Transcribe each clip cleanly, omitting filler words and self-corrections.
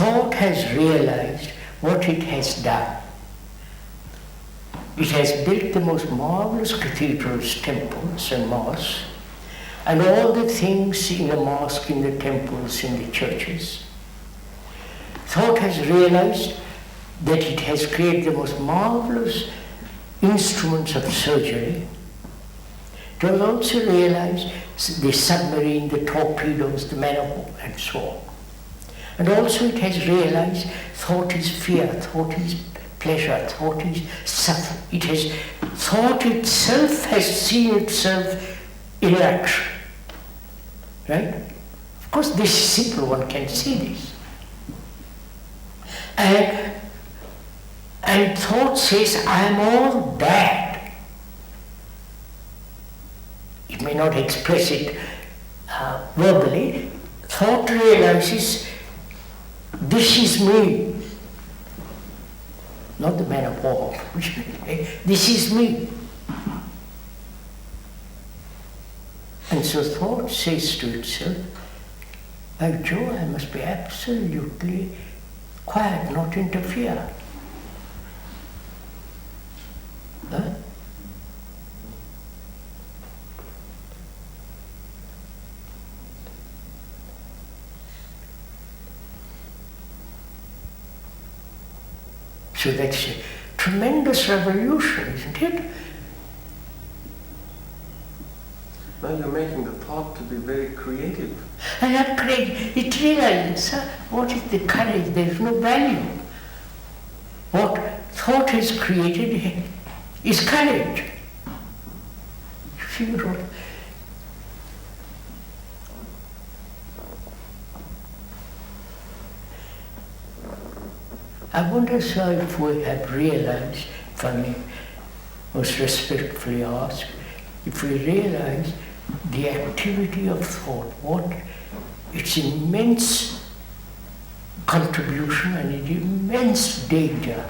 thought has realized what it has done. It has built the most marvelous cathedrals, temples and mosques, and all the things in the mosque, in the temples, in the churches. Thought has realized that it has created the most marvelous instruments of surgery. It has also realized the submarine, the torpedoes, the man of war, and so on. And also it has realized thought is fear, thought is pleasure, thought is suffering. It has, thought itself has seen itself in action. Right? Of course, this simple one can see this. And thought says, I am all that. It may not express it verbally. Thought realizes, this is me. Not the man of war. This is me. And so thought says to itself, by Jove, I must be absolutely quiet, not interfere. Huh? So that's a tremendous revolution, isn't it? Now you're making the thought to be very creative. And not creative. It realizes, what is the courage? There is no value. What thought has created is courage. You see what? I wonder, sir, if we have realized, if I may most respectfully ask, if we realize the activity of thought, what its immense contribution and its immense danger.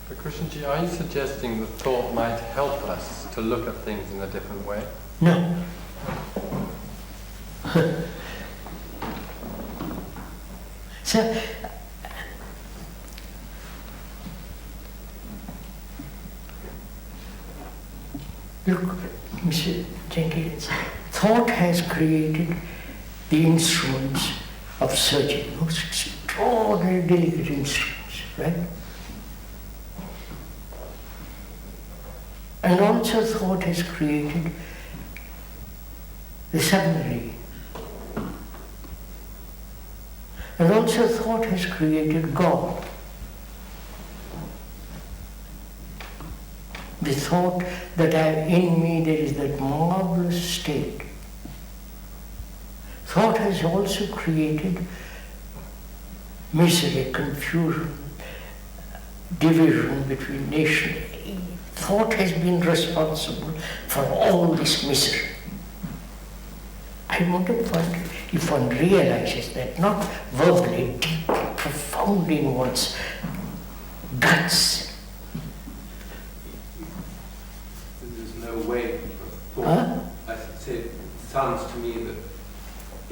But Krishnji, are you suggesting that thought might help us to look at things in a different way? No. So, look, Mr. Jenkins, thought has created the instruments of surgery, most extraordinary, delicate instruments, right? And also thought has created the submarine. And also thought has created God. The thought that in me there is that marvelous state. Thought has also created misery, confusion, division between nations. Thought has been responsible for all this misery. I wonder if one realizes that, not verbally, deep, profound in one's guts. There's no way of thought. I should say, it sounds to me that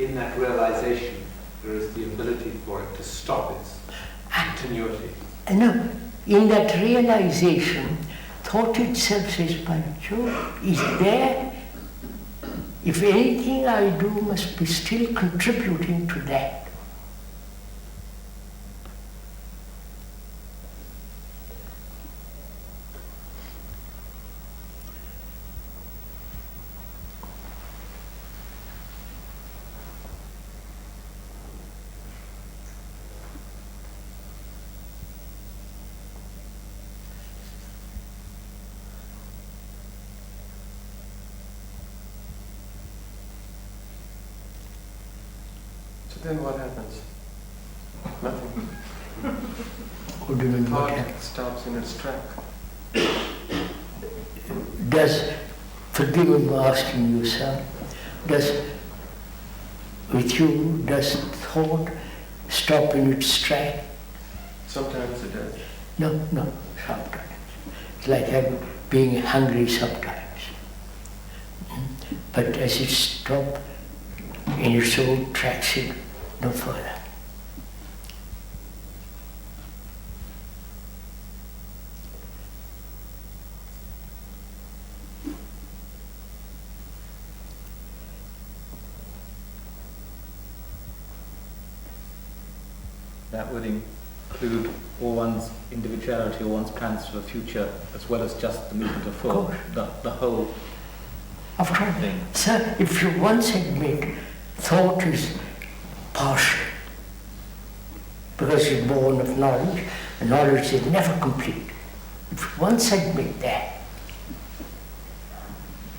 in that realization there is the ability for it to stop its continuity. No, in that realization, thought itself says, by Jove, is there. If anything I do must be still contributing to that. Then what happens? Nothing. What do you mean, what Thought happens? stops in its track. Does, forgive me for asking you, sir, does thought stop in its track? Sometimes it does. No, sometimes. It's like being hungry sometimes. But as it stops in its own tracks, it no further. That would include all one's individuality or one's plans for the future, as well as just the movement of thought, the whole Of course, thing. sir, if you once admit thought is partial, because you're born of knowledge, and knowledge is never complete. If you once admit that,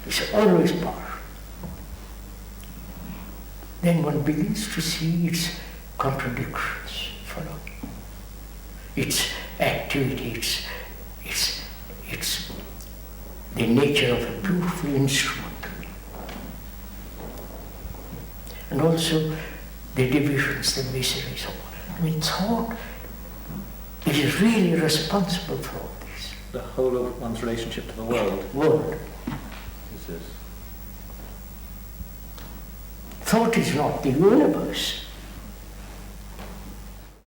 it's always partial. Then one begins to see its contradictions follow. Its activity, it's the nature of a beautiful instrument. And also the divisions, the miseries of I mean, thought is really responsible for all this. The whole of one's relationship to the world. Thought is not the universe.